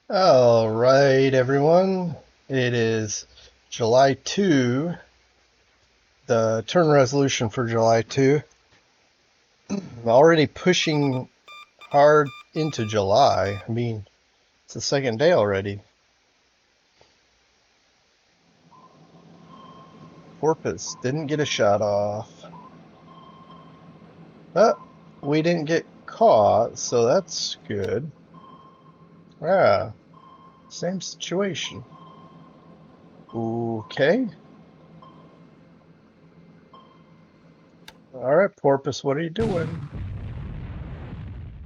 All right, everyone. It is July 2, the turn resolution for July 2. I'm already pushing hard into July. I mean, it's the second day already. Porpoise didn't get a shot off. But we didn't get caught, so that's good. Ah, same situation. Okay. All right, Porpoise, what are you doing?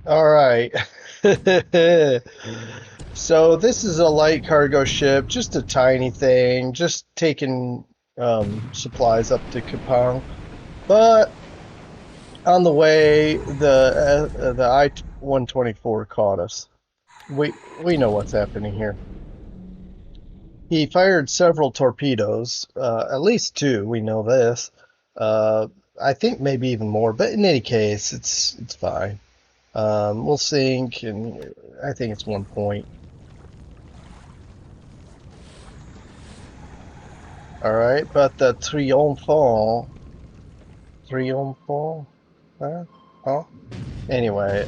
All right. So this is a light cargo ship, just a tiny thing, just taking supplies up to Kapang. But on the way, the I-124 caught us. We know what's happening here. He fired several torpedoes, at least two. We know this. Uh, I think maybe even more, but in any case, it's fine. We'll sink, and I think it's 1 point. All right, but the triomphant, huh? Huh? Anyway,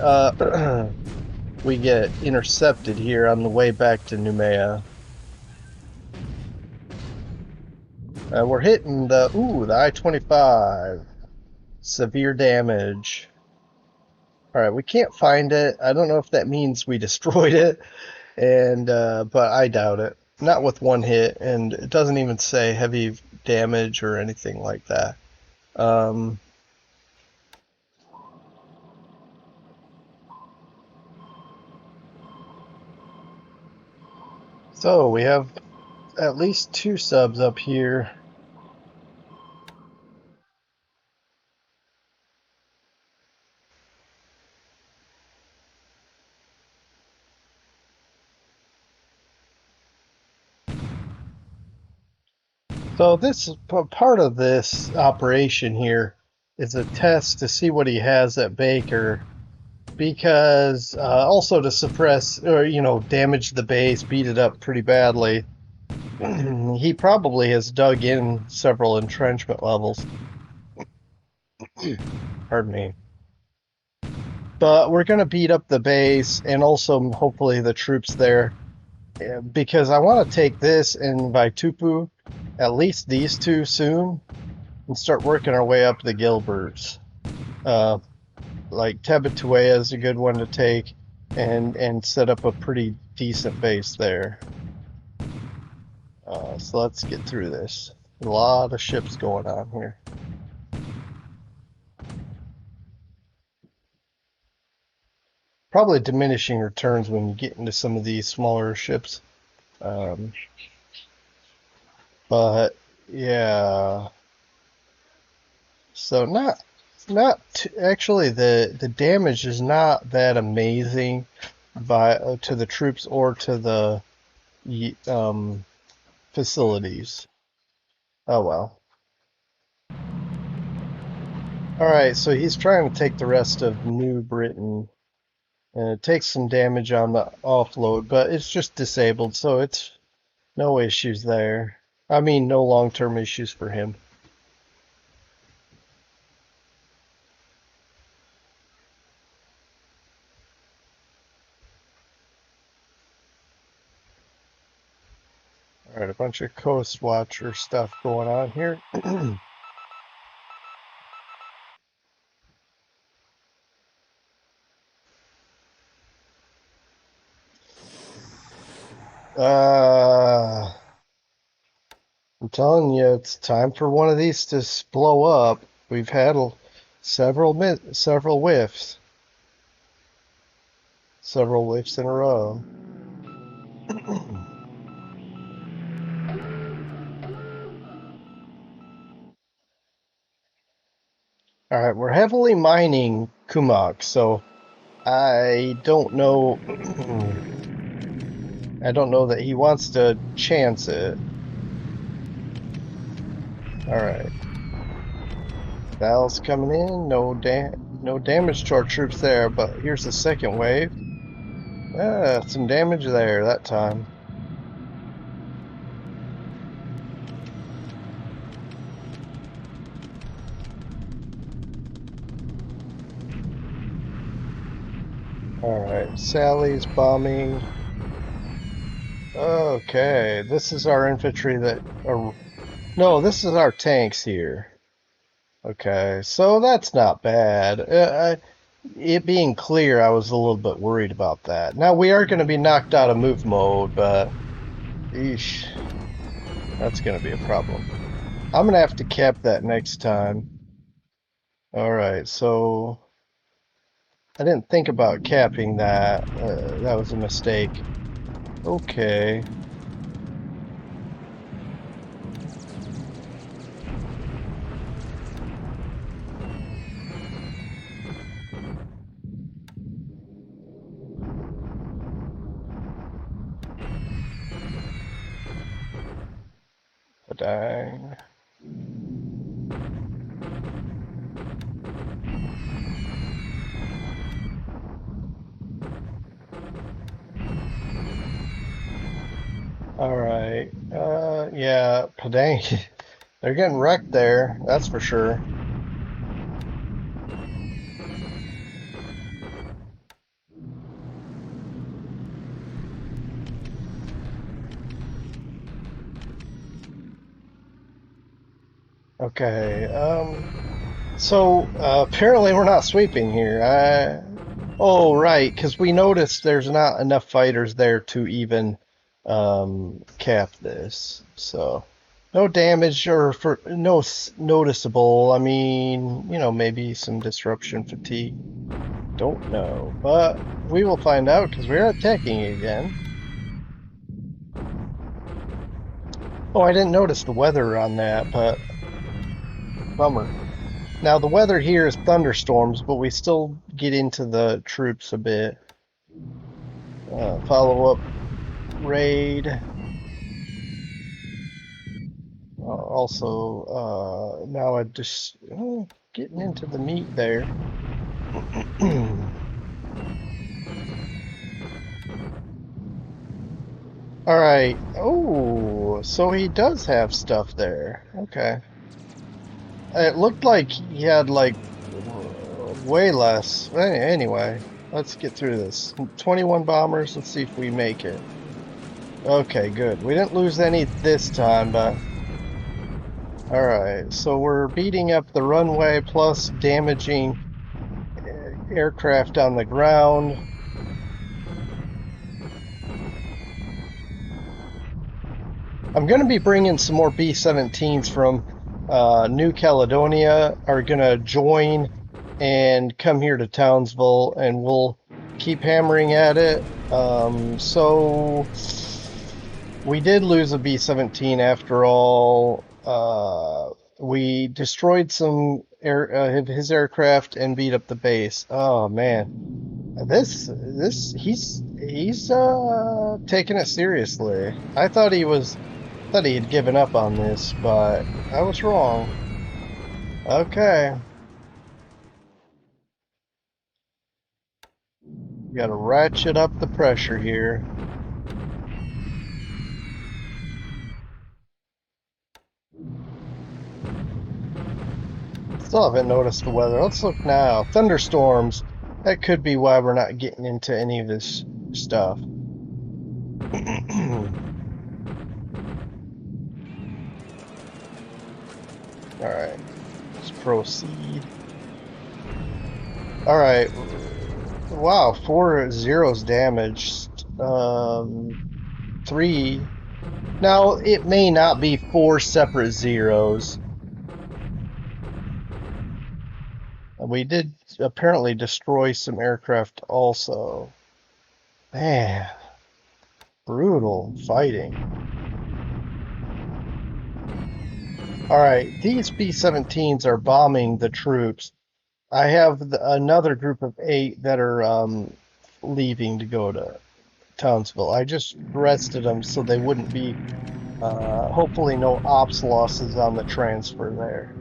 we get intercepted here on the way back to Numea. We're hitting the I-25. Severe damage. All right, we can't find it. I don't know if that means we destroyed it, and but I doubt it. Not with one hit, and it doesn't even say heavy damage or anything like that. Um, so we have at least two subs up here. So this part of this operation here is a test to see what he has at Baker, because also to suppress or damage the base, beat it up pretty badly. He probably has dug in several entrenchment levels. Pardon me. But we're going to beat up the base and also hopefully the troops there, because I want to take this and Vaitupu, at least these two soon, and start working our way up the Gilberts. Uh, like Tabatuea is a good one to take and set up a pretty decent base there. So let's get through this. A lot of ships going on here. Probably diminishing returns when you get into some of these smaller ships. Um, but yeah, so actually the damage is not that amazing by to the troops or to the um, facilities. Oh well. All right, so he's trying to take the rest of New Britain, and it takes some damage on the offload, but it's just disabled, so it's no issues there. I mean, no long-term issues for him. All right, a bunch of Coast Watcher stuff going on here. uh, I'm telling you, it's time for one of these to blow up. We've had several whiffs in a row. All right, we're heavily mining Kumok, so I don't know. I don't know that he wants to chance it. All right, Val's coming in. No damage to our troops there, but here's the second wave. Some damage there that time. Alright, Sally's bombing. Okay, this is our infantry that... no, this is our tanks here. Okay, so that's not bad. It being clear, I was a little bit worried about that. Now, we are going to be knocked out of move mode, but... Eesh, that's going to be a problem. I'm going to have to cap that next time. Alright, so... I didn't think about capping that. That was a mistake. Okay. Dang. Alright. Yeah, Padang. They're getting wrecked there, that's for sure. Okay, so apparently we're not sweeping here. Oh, right, because we noticed there's not enough fighters there to even cap this. So no damage or for noticeable. I mean, maybe some disruption fatigue. Don't know, but we will find out because we're attacking again. Oh, I didn't notice the weather on that, but bummer. Now, the weather here is thunderstorms, but we still get into the troops a bit. Follow-up raid. Also, now I just getting into the meat there. All right. Oh, so he does have stuff there. Okay. It looked like he had like way less. Anyway, let's get through this. 21 bombers. Let's see if we make it. Okay, good. We didn't lose any this time, but... Alright, so we're beating up the runway plus damaging aircraft on the ground. I'm going to be bringing some more B-17s from New Caledonia, are going to join and come here to Townsville, and we'll keep hammering at it. So we did lose a B-17 after all. We destroyed some his aircraft and beat up the base. Oh man, he's taking it seriously. I thought he had given up on this, but I was wrong. Okay. We gotta ratchet up the pressure here. Still haven't noticed the weather. Let's look now. Thunderstorms. That could be why we're not getting into any of this stuff. Alright. Let's proceed. Alright. Wow, 4 zeros damaged. 3. Now, it may not be 4 separate zeros. We did apparently destroy some aircraft also. Man, brutal fighting. Alright, these B-17s are bombing the troops. I have another group of 8 that are leaving to go to Townsville. I just rested them so they wouldn't be, hopefully no ops losses on the transfer there.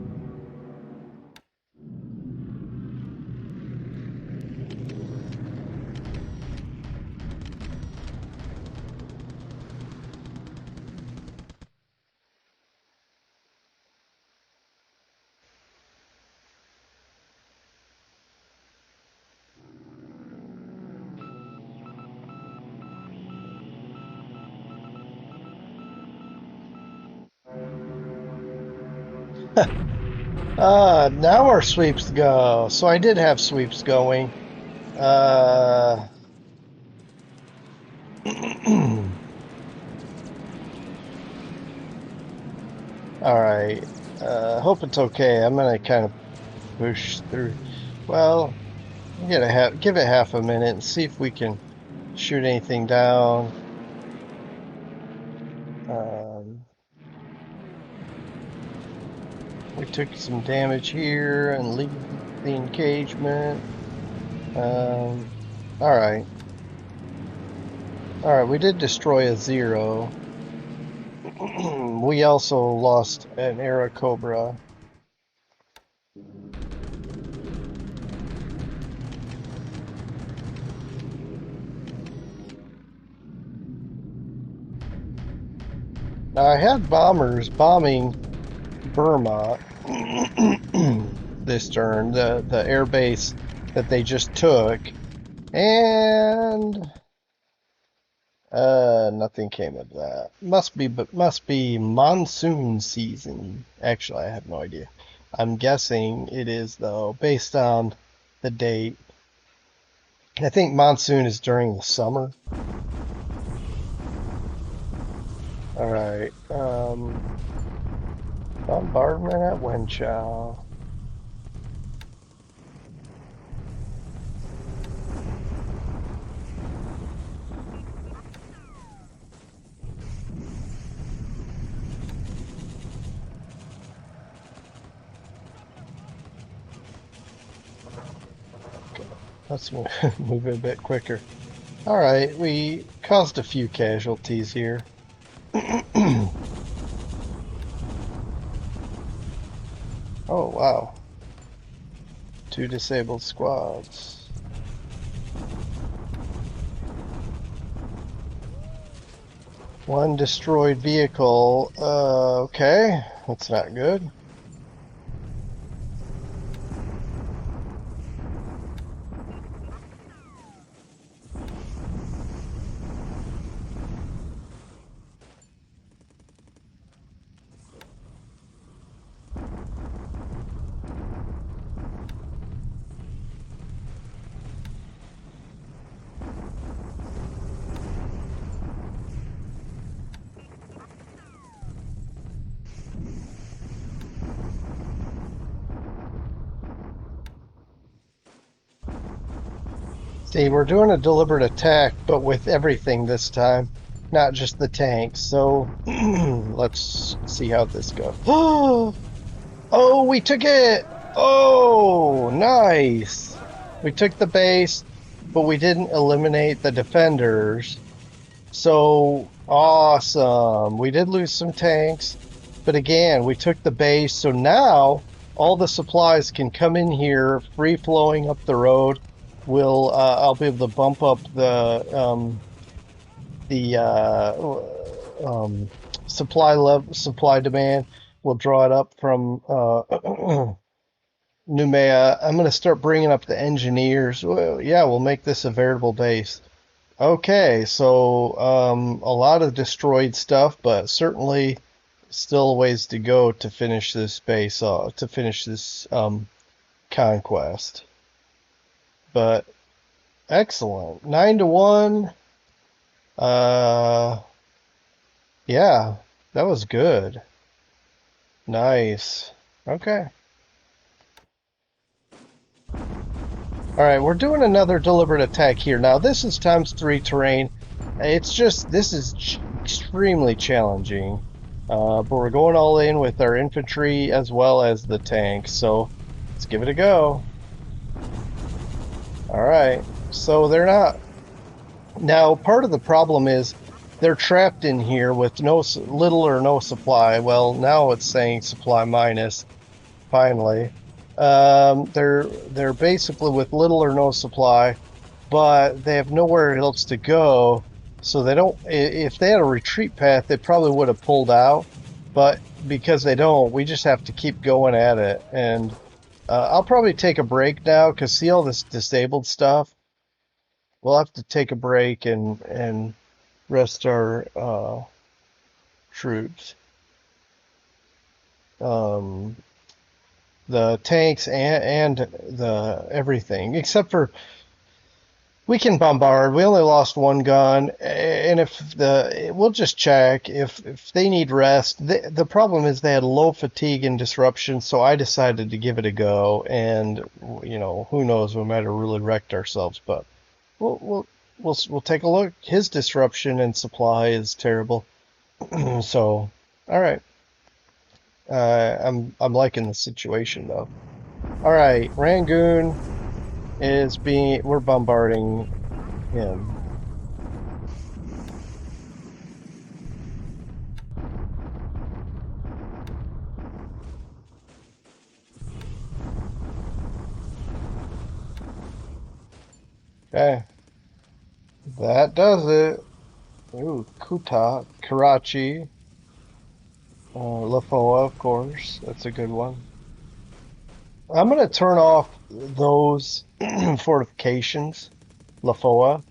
Now our sweeps go. So I did have sweeps going. Uh, all right. Hope it's okay. I'm gonna kind of push through. Well, give it half a minute and see if we can shoot anything down. Um, we took some damage here and leave the engagement. All right. All right, we did destroy a zero. We also lost an Cobra. Now I had bombers bombing Burma this turn, the air base that they just took, and nothing came of that. Must be monsoon season. Actually, I have no idea. I'm guessing it is though, based on the date. I think monsoon is during the summer. All right. Bombardment at Wenchow. Let's move it a bit quicker. All right, we caused a few casualties here. Oh, wow. 2 disabled squads. One destroyed vehicle. Okay, that's not good. See, we're doing a deliberate attack, but with everything this time, not just the tanks. So let's see how this goes. Oh, we took it! Oh, nice! We took the base, but we didn't eliminate the defenders. So awesome. We did lose some tanks, but again, we took the base. So now all the supplies can come in here, free flowing up the road. I'll be able to bump up the supply demand. We'll draw it up from Numea. I'm going to start bringing up the engineers. Well, yeah, we'll make this a veritable base. Okay, so a lot of destroyed stuff, but certainly still a ways to go to finish this base, to finish this conquest. But excellent, 9-1. Uh, yeah, that was good. Nice. Okay. All right, we're doing another deliberate attack here. Now, this is ×3 terrain. This is extremely challenging. But we're going all in with our infantry as well as the tanks. So let's give it a go. All right. So they're not. Now, part of the problem is they're trapped in here with little or no supply. Well, now it's saying supply minus, finally. They're basically with little or no supply, but they have nowhere else to go. So they don't. If they had a retreat path, they probably would have pulled out. But because they don't, we just have to keep going at it. And I'll probably take a break now because see all this disabled stuff. We'll have to take a break and rest our troops. um, the tanks and the everything, except for we can bombard. We only lost one gun, and if we'll just check if they need rest. The problem is they had low fatigue and disruption, so I decided to give it a go. And who knows, we might have really wrecked ourselves, but we'll we'll we'll take a look. His disruption and supply is terrible. So, all right. I'm liking the situation though. All right, Rangoon is being we're bombarding him. Okay, that does it. Ooh, Kuta, Karachi, Lafoa, of course. That's a good one. I'm gonna turn off those fortifications, Lafoa.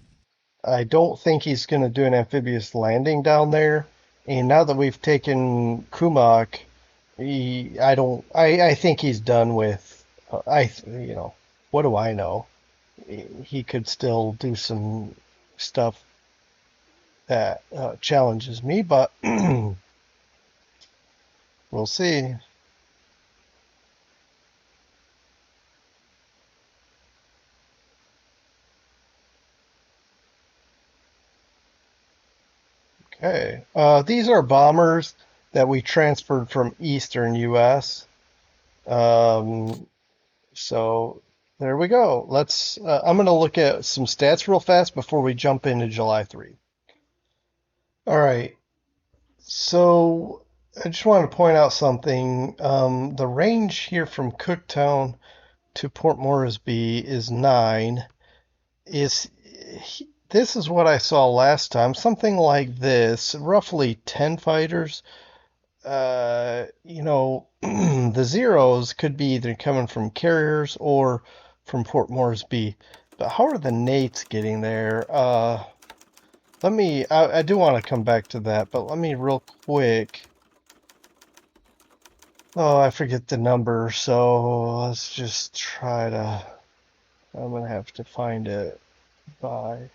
I don't think he's gonna do an amphibious landing down there. And now that we've taken Kumak, I don't. I think he's done with. What do I know? He could still do some stuff that challenges me, but we'll see. Okay. These are bombers that we transferred from Eastern U.S. Um, so there we go. I'm going to look at some stats real fast before we jump into July 3. All right. So I just want to point out something. The range here from Cooktown to Port Moresby is 9. Is This is what I saw last time, something like this, roughly 10 fighters. The zeros could be either coming from carriers or from Port Moresby. But how are the Nates getting there? I do want to come back to that, but let me real quick. Oh, I forget the number, so let's just try to. I'm gonna have to find it by.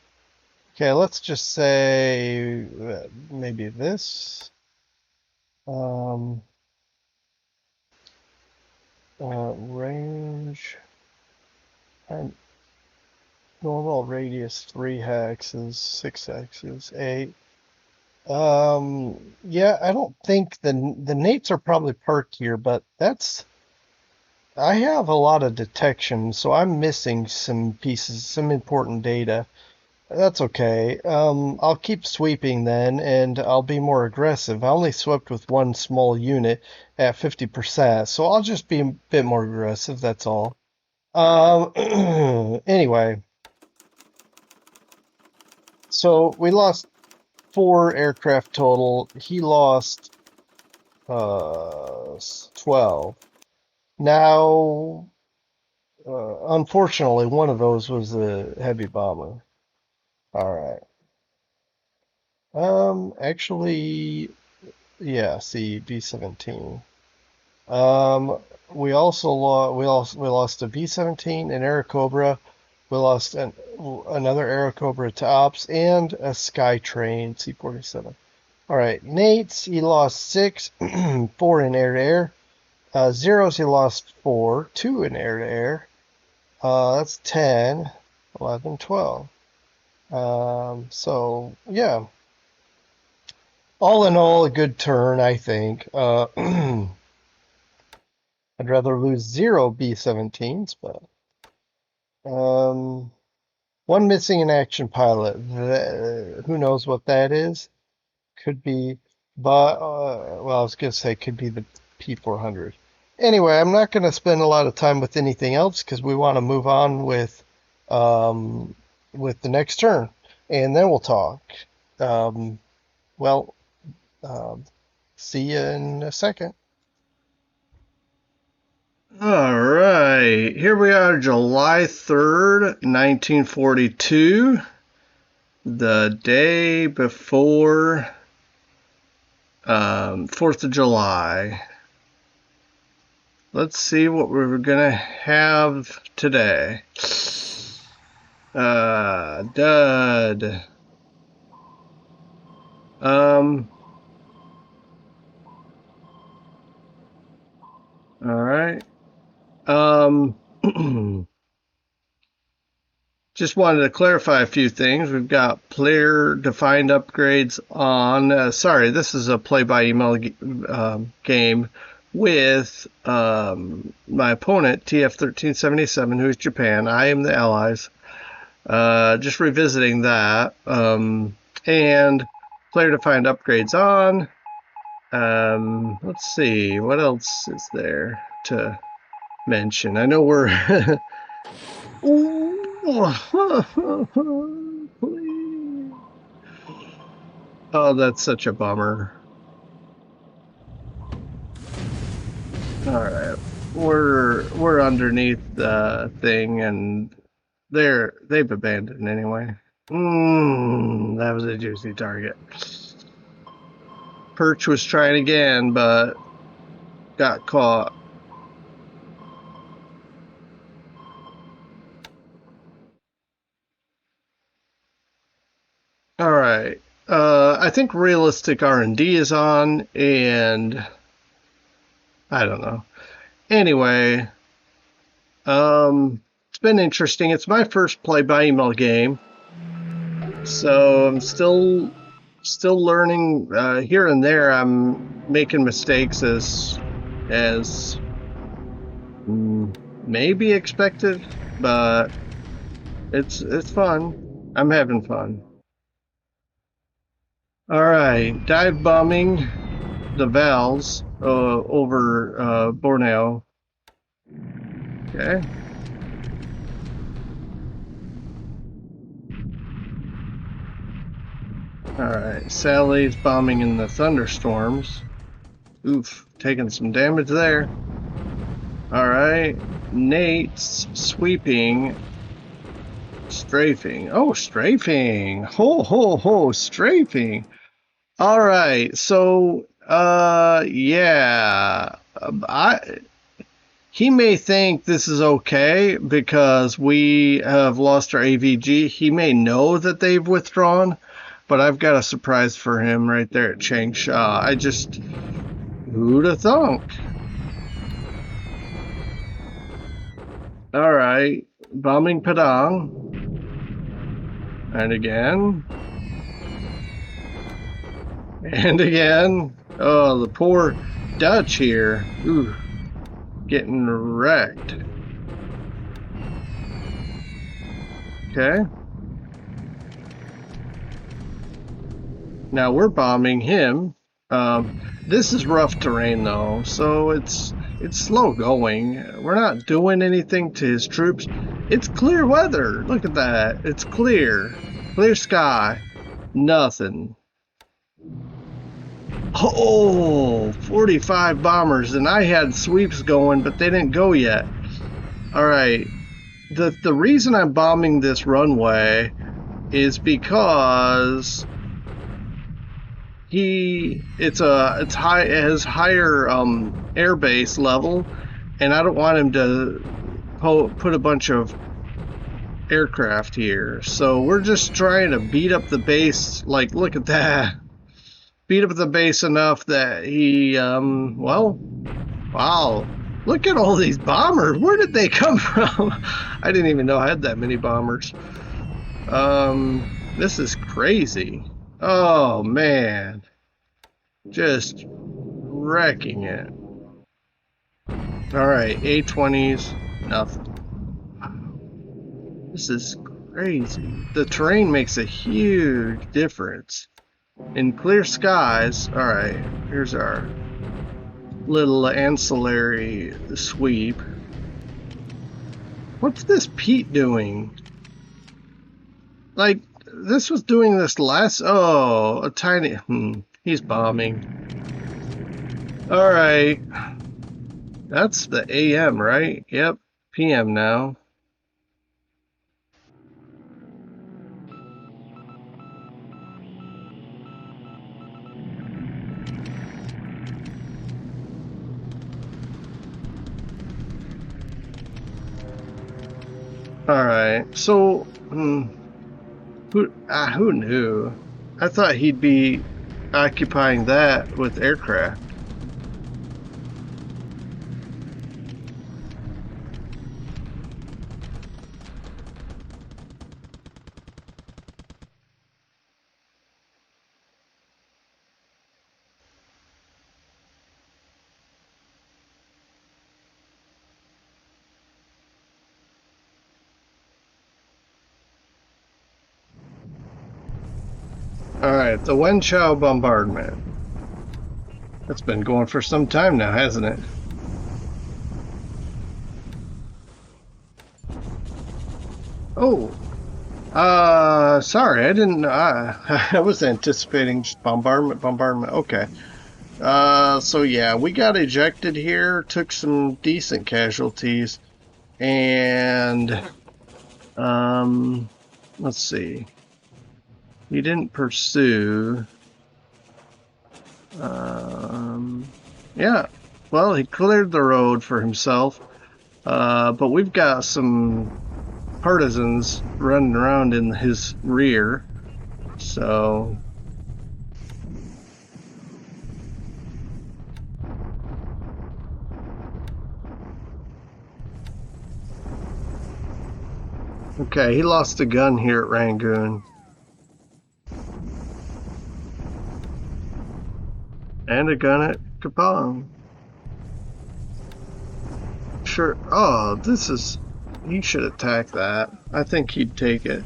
Okay, let's just say maybe this. Um, Range and normal radius 3 hexes, 6 hexes, 8. Yeah, I don't think the Nates are probably parked here, but I have a lot of detection, so I'm missing some pieces, some important data. That's okay. I'll keep sweeping then, and I'll be more aggressive. I only swept with one small unit at 50%, so I'll just be a bit more aggressive, that's all. Anyway, so we lost 4 aircraft total. He lost 12. Now, unfortunately, one of those was a heavy bomber. All right. Actually, yeah, see, B-17. Um, we lost a B-17, an Airacobra. We lost another Airacobra to ops and a Skytrain C-47. All right, Nate's he lost 6, 4 in air-to-air. Zeros he lost 4, 2 in air-to-air. That's 10, 11, 12. So yeah, all in all, a good turn, I think. I'd rather lose 0 B-17s, but um, one missing in action pilot. Who knows what that is? Could be, but well, I was gonna say could be the P400. Anyway, I'm not gonna spend a lot of time with anything else because we want to move on um, with the next turn, and then we'll talk. Um, well, um, see you in a second. All right, here we are, July 3rd, 1942, the day before 4th of July. let's see what we're gonna have today. Dud. All right. Just wanted to clarify a few things. We've got player-defined upgrades on. Sorry, this is a play-by-email game with my opponent, TF1377, who's Japan. I am the Allies. Just revisiting that. And player-defined upgrades on. Let's see, what else is there to mention? I know we're... Oh, that's such a bummer. All right, we're underneath the thing, and they've abandoned anyway. That was a juicy target. Perch was trying again, but got caught. All right. I think realistic R&D is on, and I don't know. Anyway, it's been interesting. It's my first play-by-email game, so I'm still learning. Here and there, I'm making mistakes as maybe expected, but it's fun. I'm having fun. All right, dive bombing the Vals over Borneo. Okay. All right, Sally's bombing in the thunderstorms. Oof, taking some damage there. All right, Nate's sweeping, strafing. Oh, strafing! Ho ho ho, strafing. All right, so yeah, he may think this is okay because we have lost our AVG. He may know that they've withdrawn, but I've got a surprise for him right there at Changsha. Who'd have thunk? All right, bombing Padang, and again. And again. Oh, the poor Dutch here. Ooh, getting wrecked. Okay. Now we're bombing him. This is rough terrain though, so it's slow going. We're not doing anything to his troops. It's clear weather. Look at that. It's clear. Clear sky. Nothing. Oh, 45 bombers, and I had sweeps going, but they didn't go yet. All right, the reason I'm bombing this runway is because it has higher air base level, and I don't want him to put a bunch of aircraft here. So we're just trying to beat up the base. Like, look at that. Beat up the base enough that he, well, wow, look at all these bombers. Where did they come from? I didn't even know I had that many bombers. This is crazy. Oh, man. Just wrecking it. All right, A-20s, nothing. This is crazy. The terrain makes a huge difference. In clear skies, all right, here's our little ancillary sweep. What's this Pete doing? Like, this was doing this last, oh, a tiny, he's bombing. All right, that's the AM, right? Yep, PM now. All right. So, who knew? I thought he'd be occupying that with aircraft. All right, the Wenchao bombardment. That's been going for some time now, hasn't it? Oh, sorry, I didn't. I was anticipating just bombardment, bombardment. Okay. So yeah, we got ejected here, took some decent casualties, and um, let's see. He didn't pursue. Um, yeah. Well, he cleared the road for himself. But we've got some partisans running around in his rear. So, okay, he lost a gun here at Rangoon. And a gun at Kapong. Sure. Oh, this is. He should attack that. I think he'd take it.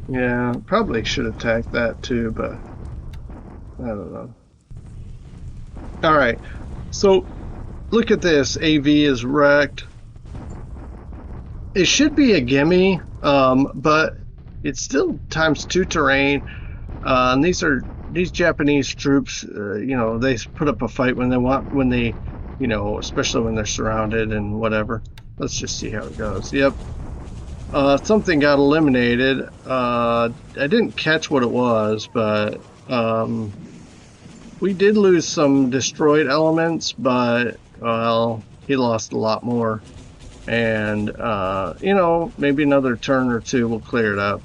Yeah, probably should attack that too, but I don't know. All right. So, look at this. AV is wrecked. It should be a gimme, but it's still ×2 terrain. And these Japanese troops, they put up a fight when they, especially when they're surrounded and whatever. Let's just see how it goes. Yep. Something got eliminated. I didn't catch what it was, but we did lose some destroyed elements, but, well, he lost a lot more. And, maybe another turn or two will clear it up.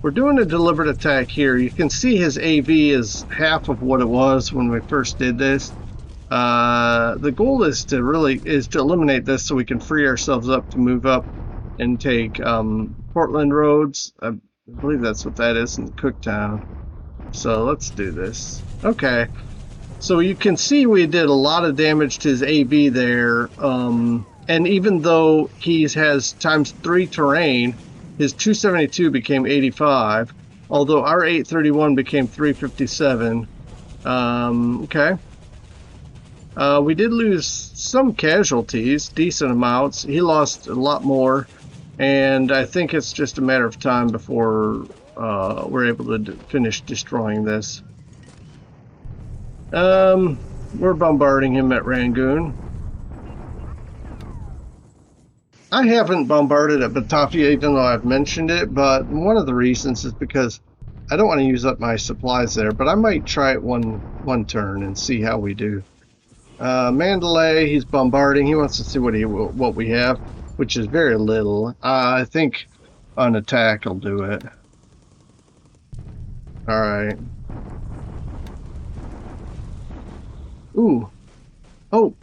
We're doing a deliberate attack here. You can see his AV is half of what it was when we first did this. The goal is to eliminate this so we can free ourselves up to move up and take Portland Roads. I believe that's what that is in Cooktown. So let's do this. Okay. So you can see we did a lot of damage to his AV there. And even though he has ×3 terrain, his 272 became 85, although our 831 became 357. Okay. We did lose some casualties, decent amounts. He lost a lot more, and I think it's just a matter of time before we're able to finish destroying this. We're bombarding him at Rangoon. I haven't bombarded at Batavia, even though I've mentioned it, but one of the reasons is because I don't want to use up my supplies there, but I might try it one turn and see how we do. Mandalay, he's bombarding. He wants to see what we have, which is very little. I think an attack will do it. All right. Ooh. Oh.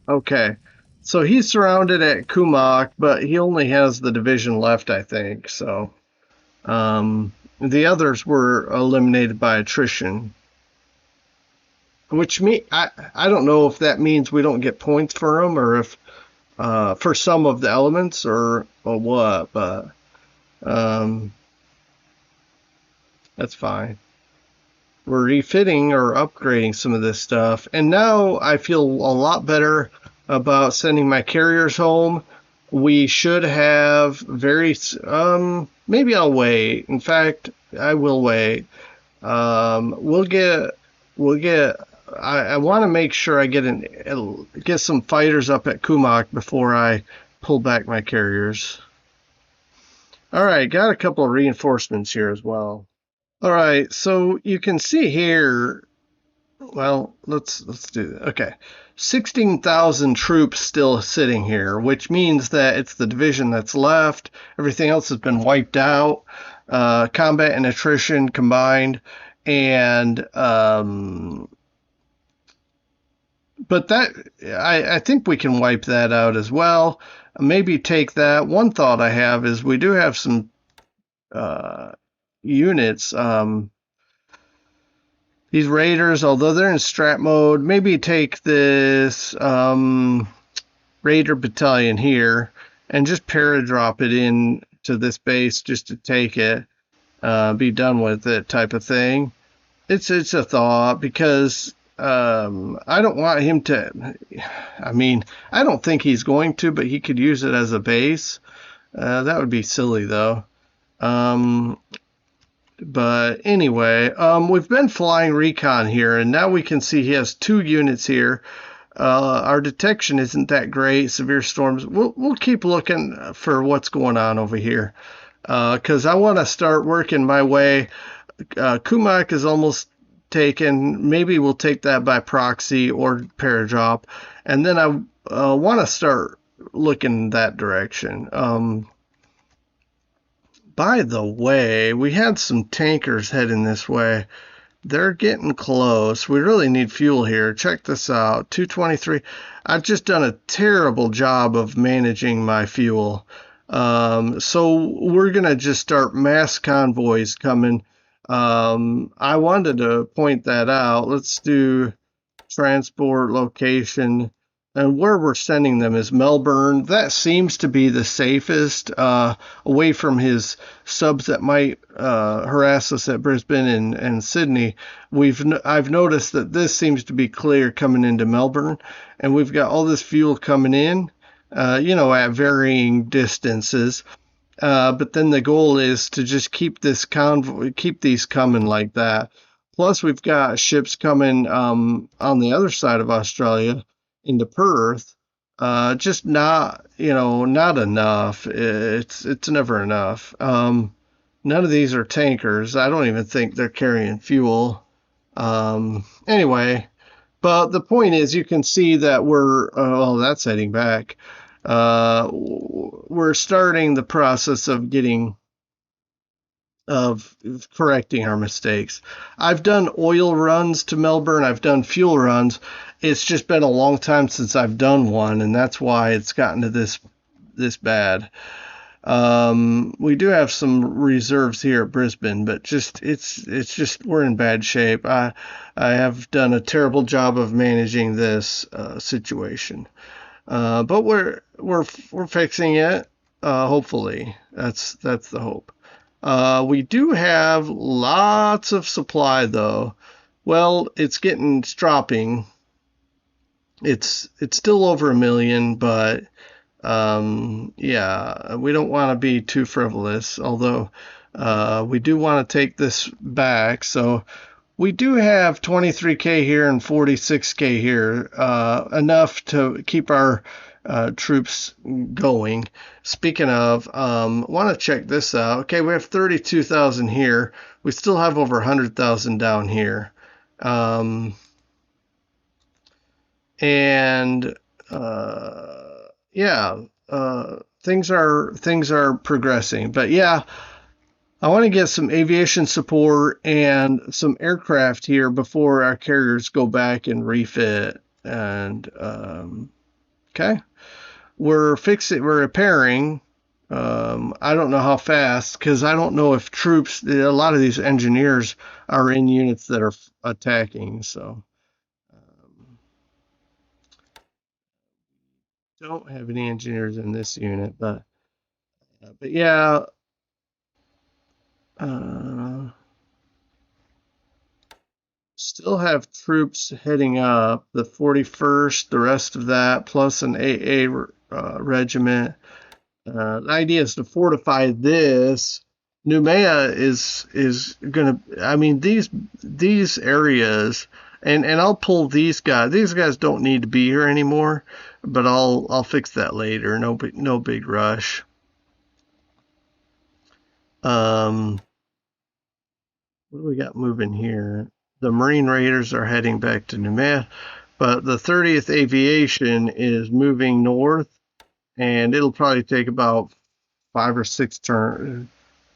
Okay. So he's surrounded at Kumak, but he only has the division left, I think. So the others were eliminated by attrition. Which I don't know if that means we don't get points for them, or if for some of the elements, or what. But that's fine. We're refitting or upgrading some of this stuff, and now I feel a lot better about sending my carriers home. We should have maybe I'll wait. In fact, I will wait. We'll get I want to make sure I get some fighters up at Kumak before I pull back my carriers. All right, got a couple of reinforcements here as well. All right, so you can see here. Well, let's do that. Okay. 16,000 troops still sitting here, which means that it's the division that's left. Everything else has been wiped out. Combat and attrition combined. And but that I think we can wipe that out as well. Maybe take that. One thought I have is we do have some uh, units. These raiders, although they're in strat mode, maybe take this raider battalion here and just paradrop it in to this base just to take it, be done with it type of thing. It's a thought because I don't want him to. I mean, I don't think he's going to, but he could use it as a base. That would be silly though. Um, but anyway, we've been flying recon here, and now we can see he has 2 units here. Our detection isn't that great. Severe storms. We'll keep looking for what's going on over here, because I want to start working my way. Kumak is almost taken. Maybe we'll take that by proxy or paradrop, and then I want to start looking that direction. By the way, we had some tankers heading this way. They're getting close. We really need fuel here. Check this out. 223. I've just done a terrible job of managing my fuel. So we're going to just start mass convoys coming. I wanted to point that out. Let's do transport location. And where we're sending them is Melbourne. That seems to be the safest, away from his subs that might harass us at Brisbane and Sydney. I've noticed that this seems to be clear coming into Melbourne, and we've got all this fuel coming in, at varying distances. But then the goal is to just keep this convoy, keep these coming like that. Plus, we've got ships coming on the other side of Australia into Perth. Just not enough. It's never enough. None of these are tankers. I don't even think they're carrying fuel. Anyway, but the point is, you can see that well, that's heading back. We're starting the process of correcting our mistakes. I've done oil runs to Melbourne. I've done fuel runs. It's just been a long time since I've done one, and that's why it's gotten to this bad. We do have some reserves here at Brisbane, but it's just we're in bad shape. I have done a terrible job of managing this situation. But we're fixing it. Hopefully, that's the hope. We do have lots of supply though. Well, it's dropping. It's still over 1 million, but yeah, we don't want to be too frivolous. Although we do want to take this back, so we do have 23K here and 46K here, enough to keep our troops going. Speaking of, want to check this out. Okay, we have 32,000 here. We still have over 100,000 down here. And yeah, things are progressing. But yeah, I want to get some aviation support and some aircraft here before our carriers go back and refit. And okay, we're repairing. I don't know how fast, because I don't know if troops. A lot of these engineers are in units that are attacking. So don't have any engineers in this unit, but yeah. Uh, Still have troops heading up, the 41st, the rest of that, plus an AA regiment. The idea is to fortify this. Noumea is gonna. I mean, these areas, and I'll pull these guys. These guys don't need to be here anymore, but I'll fix that later. No big rush. Um, What do we got moving here? The Marine Raiders are heading back to New Mexico, but the 30th Aviation is moving north, and it'll probably take about 5 or 6 turns,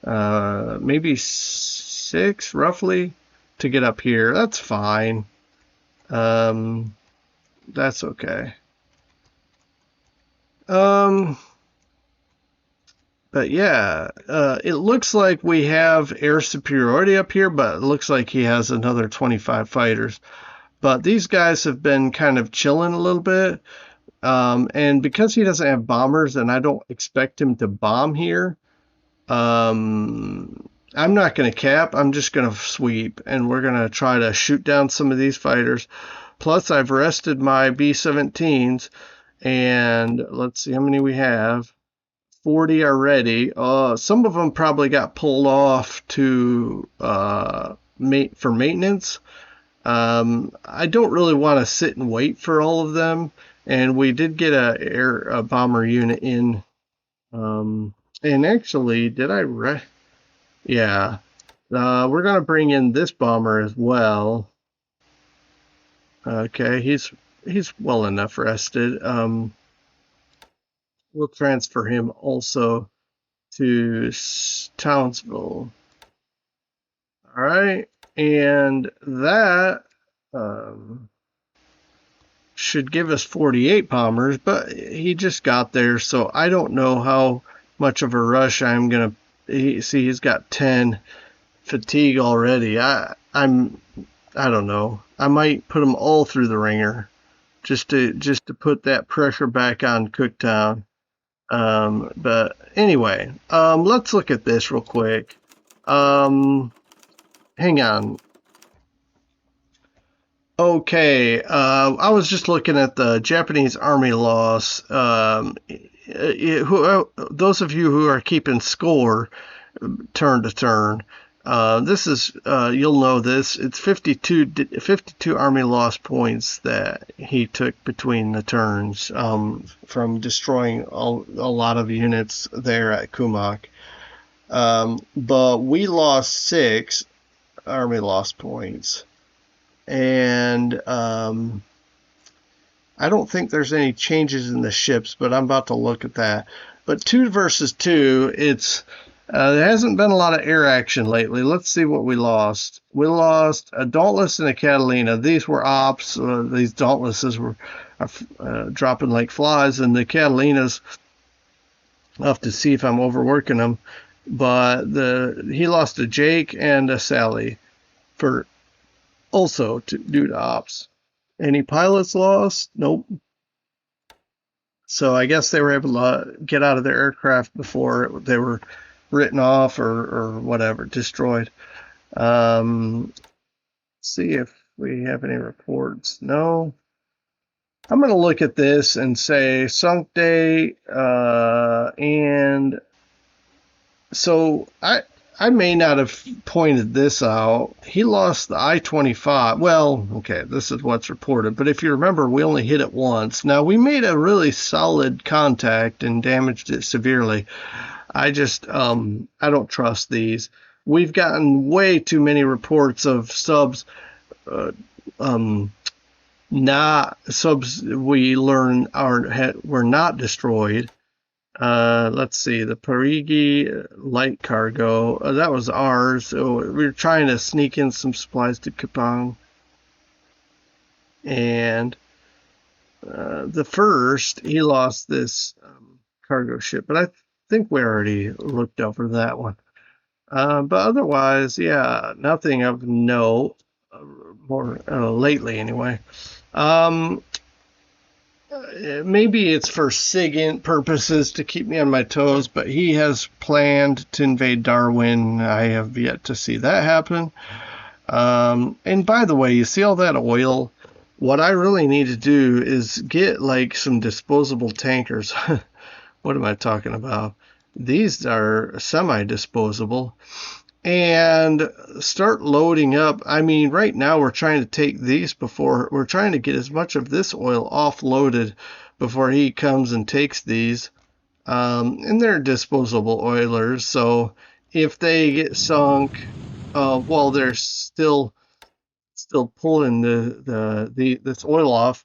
maybe 6 roughly, to get up here. That's fine. That's okay. But yeah, it looks like we have air superiority up here, but it looks like he has another 25 fighters. But these guys have been kind of chilling a little bit. And because he doesn't have bombers, and I don't expect him to bomb here, I'm not going to cap. I'm just going to sweep, and we're going to try to shoot down some of these fighters. Plus, I've rested my B-17s, and let's see how many we have. 40 already. Some of them probably got pulled off to for maintenance. I don't really want to sit and wait for all of them. And we did get a bomber unit in. And actually, did I? Yeah. We're gonna bring in this bomber as well. Okay, he's well enough rested. We'll transfer him also to Townsville. All right, and that should give us 48 bombers, but he just got there, so I don't know how much of a rush I'm gonna see. He's got 10 fatigue already. I don't know. I might put them all through the ringer just to put that pressure back on Cooktown. But anyway, let's look at this real quick. Hang on. Okay, I was just looking at the Japanese Army loss. Those of you who are keeping score, turn to turn, this is, you'll know this, it's 52 Army lost points that he took between the turns, from destroying a lot of units there at Kumak. But we lost 6 Army lost points. And I don't think there's any changes in the ships, but I'm about to look at that. But 2 versus 2, there hasn't been a lot of air action lately. Let's see what we lost. We lost a Dauntless and a Catalina. These were ops. These Dauntlesses were dropping like flies, and the Catalinas, I'll have to see if I'm overworking them. But he lost a Jake and a Sally for also due to ops. Any pilots lost? Nope. So I guess they were able to get out of their aircraft before they were written off or whatever, destroyed. See if we have any reports. No. I'm going to look at this and say sunk day, and so I may not have pointed this out. He lost the I-25. Well, okay, this is what's reported. But if you remember, we only hit it once. Now, we made a really solid contact and damaged it severely. I just, I don't trust these. We've gotten way too many reports of subs, not subs we learn were not destroyed. Let's see, the Parigi light cargo, that was ours. So we were trying to sneak in some supplies to Kapong. And the first, he lost this cargo ship, but I think we already looked over that one. But otherwise, yeah, nothing of note, more lately anyway. Maybe it's for SIGINT purposes to keep me on my toes, but he has planned to invade Darwin. I have yet to see that happen. And by the way, you see all that oil? What I really need to do is get like some disposable tankers. What am I talking about? These are semi-disposable. And start loading up. I mean, right now we're trying to take these we're trying to get as much of this oil offloaded before he comes and takes these. And they're disposable oilers, so if they get sunk, while they're still pulling this oil off.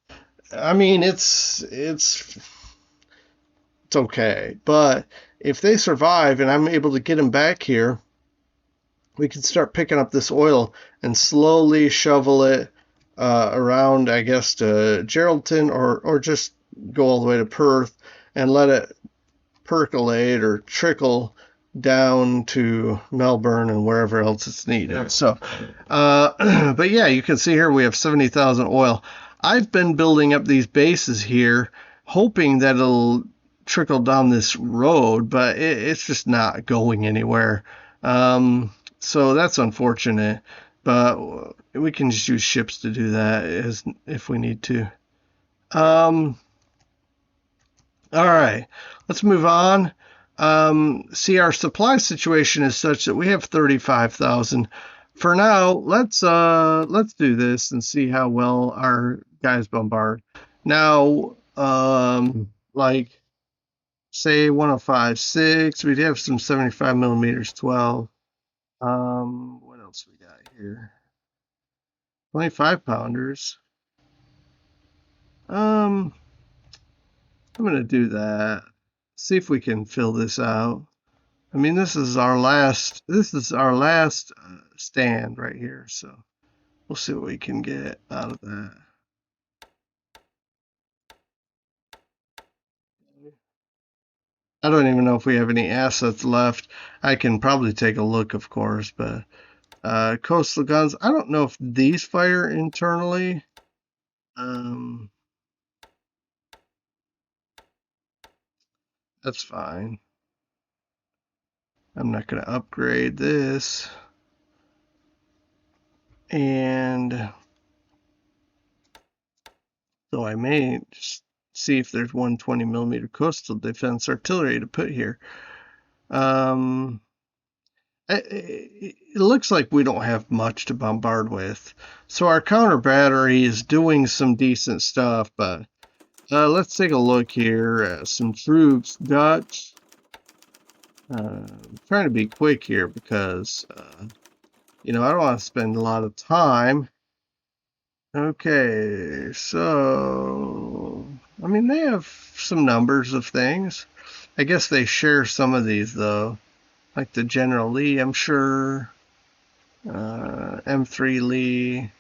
I mean, it's okay, but if they survive and I'm able to get them back here, we can start picking up this oil and slowly shovel it around, I guess, to Geraldton, or just go all the way to Perth and let it percolate or trickle down to Melbourne and wherever else it's needed. So, but yeah, you can see here we have 70,000 oil. I've been building up these bases here, hoping that it'll trickle down this road, but it's just not going anywhere. So that's unfortunate, but we can just use ships to do that if we need to. All right, let's move on. See, our supply situation is such that we have 35,000. For now, let's do this and see how well our guys bombard. Now, like say 105.6, we'd have some 75 millimeters 12. What else we got here? 25 pounders. I'm gonna do that. See if we can fill this out. I mean, this is our last stand right here, so we'll see what we can get out of that. I don't even know if we have any assets left. I can probably take a look, of course, but coastal guns, I don't know if these fire internally. That's fine. I'm not going to upgrade this. And so I may just see if there's 120 millimeter coastal defense artillery to put here. It looks like we don't have much to bombard with. So our counter battery is doing some decent stuff, but let's take a look here at some troops. Dutch. I'm trying to be quick here because, I don't want to spend a lot of time. Okay, so, I mean, they have some numbers of things. I guess they share some of these, though. Like the General Lee, I'm sure. M3 Lee.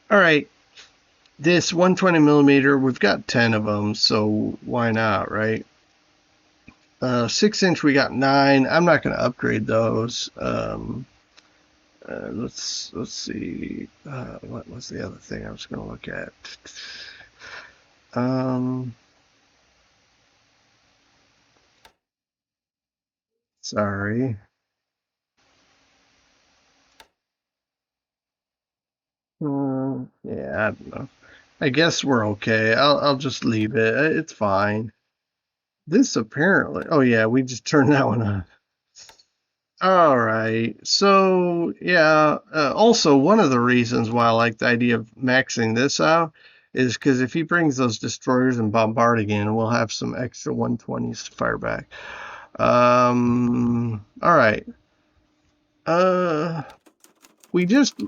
All right. This 120 millimeter, we've got 10 of them, so why not, right? 6-inch, we got 9. I'm not going to upgrade those. Let's see. What was the other thing I was going to look at? Sorry. Yeah, I don't know. I guess we're okay. I'll just leave it. It's fine. This apparently. Oh yeah, we just turned that one on. All right. So yeah. Also, one of the reasons why I like the idea of maxing this out is because if he brings those destroyers and bombard again, we'll have some extra 120s to fire back. All right. We just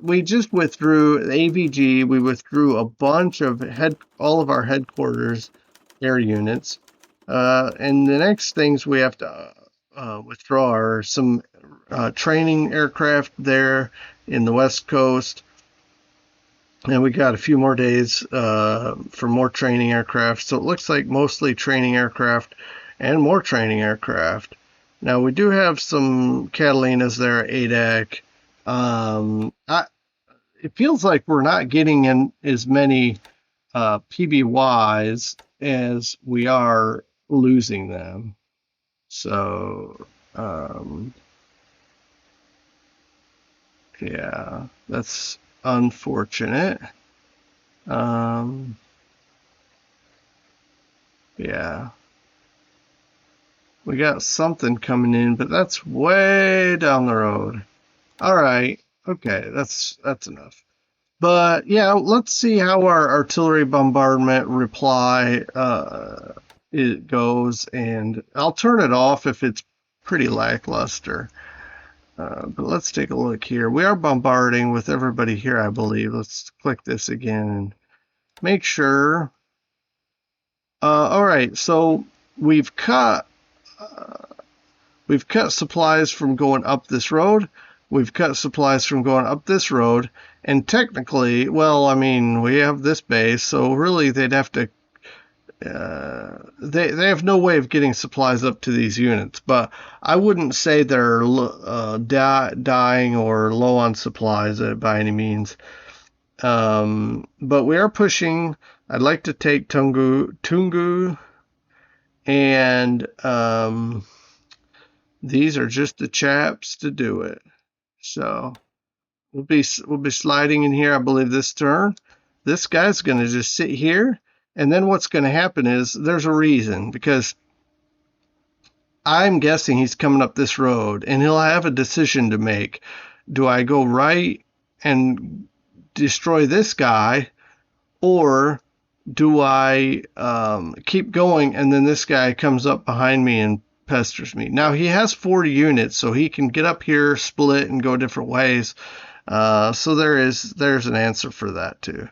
withdrew AVG. We withdrew a bunch of all of our headquarters air units, and the next things we have to withdraw are some training aircraft there in the West Coast, and we got a few more days for more training aircraft. So it looks like mostly training aircraft and more training aircraft. Now we do have some Catalinas there at ADAC. It feels like we're not getting in as many PBYs as we are losing them. So, yeah, that's unfortunate. Yeah. We got something coming in, but that's way down the road. All right. Okay, that's enough. But yeah, let's see how our artillery bombardment reply it goes, and I'll turn it off if it's pretty lackluster. But let's take a look here. We are bombarding with everybody here, I believe. Let's click this again and make sure. All right, so we've cut supplies from going up this road. We've cut supplies from going up this road, and technically, well, I mean, we have this base, so really they'd have to they have no way of getting supplies up to these units, but I wouldn't say they're dying or low on supplies by any means. But we are pushing. I'd like to take Tungu, and these are just the chaps to do it. So we'll be sliding in here, I believe, this turn. This guy's going to just sit here. And then what's going to happen is there's a reason, because I'm guessing he's coming up this road and he'll have a decision to make. Do I go right and destroy this guy, or do I keep going and then this guy comes up behind me and pesters me? Now he has 40 units, so he can get up here, split, and go different ways. So there's an answer for that too.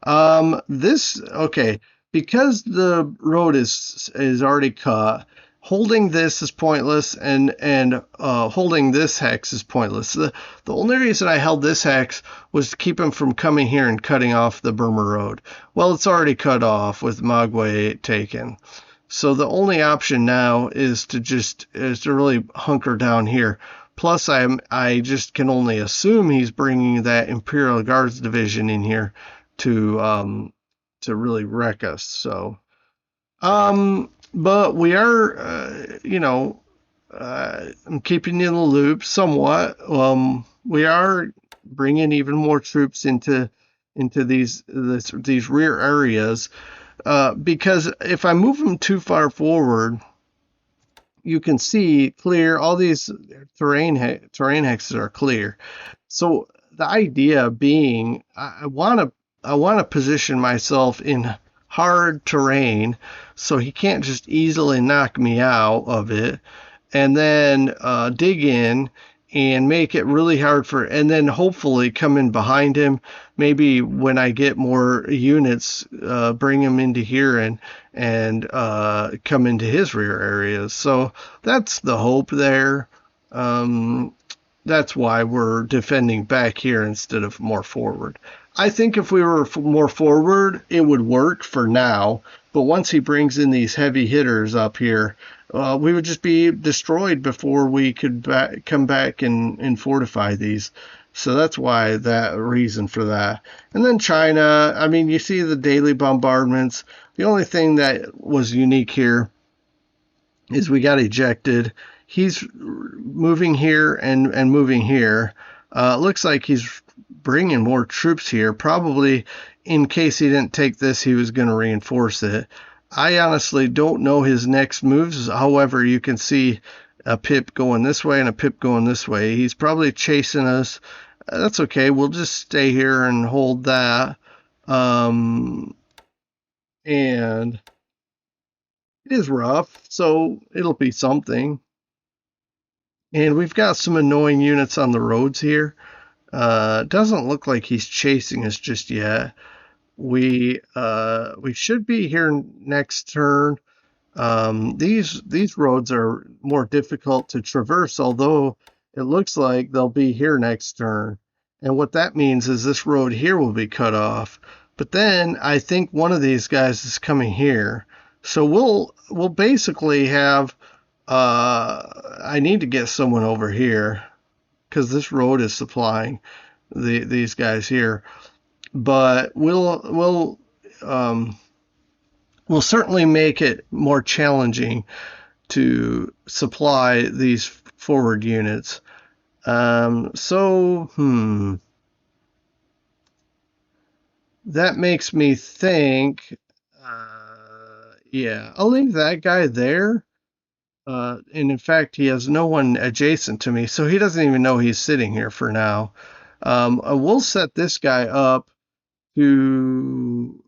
Okay, because the road is already cut, holding this is pointless, and holding this hex is pointless. The only reason I held this hex was to keep him from coming here and cutting off the Burma road. Well, it's already cut off with Magwe taken. So the only option now is to really hunker down here. Plus, I just can only assume he's bringing that Imperial Guards division in here to really wreck us. So, but we are, I'm keeping you in the loop somewhat. We are bringing even more troops into these rear areas, because if I move them too far forward, you can see clear. All these terrain hexes are clear. So the idea being, I want to position myself in hard terrain so he can't just easily knock me out of it, and then dig in and make it really hard and then hopefully come in behind him. Maybe when I get more units, bring him into here and come into his rear areas. So that's the hope there. That's why we're defending back here instead of more forward. I think if we were more forward, it would work for now. But once he brings in these heavy hitters up here, we would just be destroyed before we could come back and fortify these. So that's why that reason for that. And then China, I mean, you see the daily bombardments. The only thing that was unique here is we got ejected. He's moving here and moving here. Looks like he's bringing more troops here. Probably in case he didn't take this, he was going to reinforce it. I honestly don't know his next moves. However, you can see a pip going this way and a pip going this way. He's probably chasing us. That's okay. We'll just stay here and hold that. And it is rough, so it'll be something. And we've got some annoying units on the roads here. Doesn't look like he's chasing us just yet. We should be here next turn. These roads are more difficult to traverse, although it looks like they'll be here next turn. And what that means is this road here will be cut off. But then I think one of these guys is coming here. So we'll basically have I need to get someone over here because this road is supplying these guys here. But we'll certainly make it more challenging to supply these forward units. That makes me think, yeah, I'll leave that guy there. And in fact, he has no one adjacent to me, so he doesn't even know he's sitting here for now. We'll set this guy up to,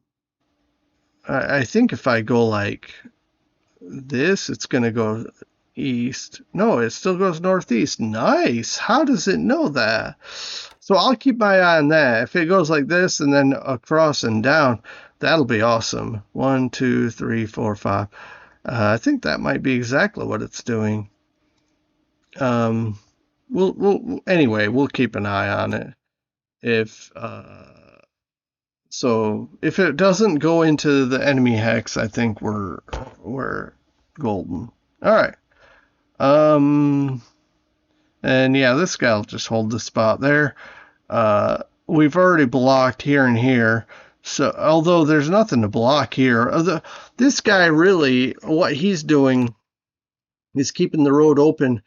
I think if I go like this, it's going to go east. No, it still goes northeast. Nice. How does it know that? So I'll keep my eye on that. If it goes like this and then across and down, that'll be awesome. 1, 2, 3, 4, 5. I think that might be exactly what it's doing. Anyway, we'll keep an eye on it. If if it doesn't go into the enemy hex, I think we're golden. All right. And yeah, this guy will just hold the spot there. We've already blocked here and here. So although there's nothing to block here, this guy really, what he's doing is keeping the road open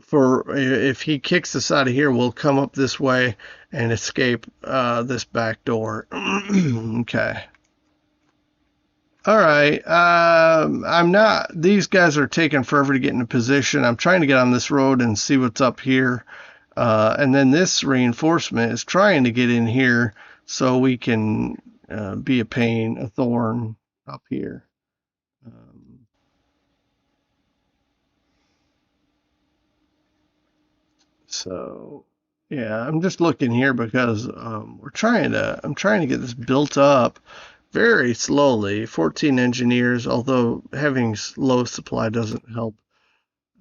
for if he kicks us out of here, we'll come up this way and escape this back door. Okay. All right. I'm not. These guys are taking forever to get into position. I'm trying to get on this road and see what's up here. And then this reinforcement is trying to get in here so we can be a pain, a thorn up here. So yeah, I'm just looking here because I'm trying to get this built up very slowly. 14 engineers, although having low supply doesn't help.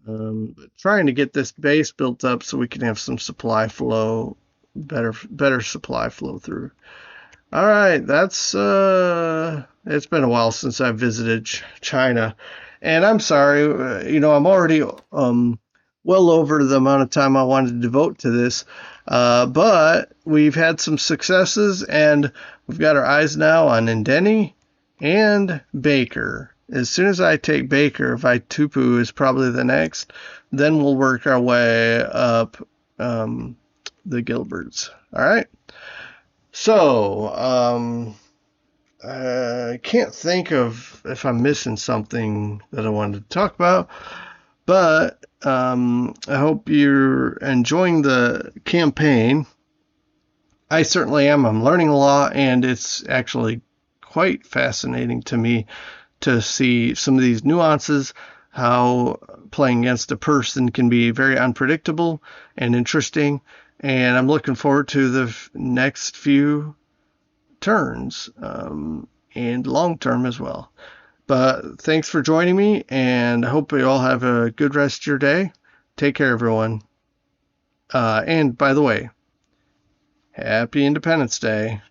But trying to get this base built up so we can have some supply flow, better supply flow through. All right, that's it's been a while since I visited China, and I'm sorry, I'm already well over the amount of time I wanted to devote to this. But we've had some successes, and we've got our eyes now on Ndeni and Baker. As soon as I take Baker, Vaitupu is probably the next. Then we'll work our way up the Gilberts. All right. So I can't think of if I'm missing something that I wanted to talk about. But I hope you're enjoying the campaign. I certainly am. I'm learning a lot, and it's actually quite fascinating to me to see some of these nuances, how playing against a person can be very unpredictable and interesting. And I'm looking forward to the next few turns and long term as well. But thanks for joining me, and I hope you all have a good rest of your day. Take care, everyone. And by the way, happy Independence Day.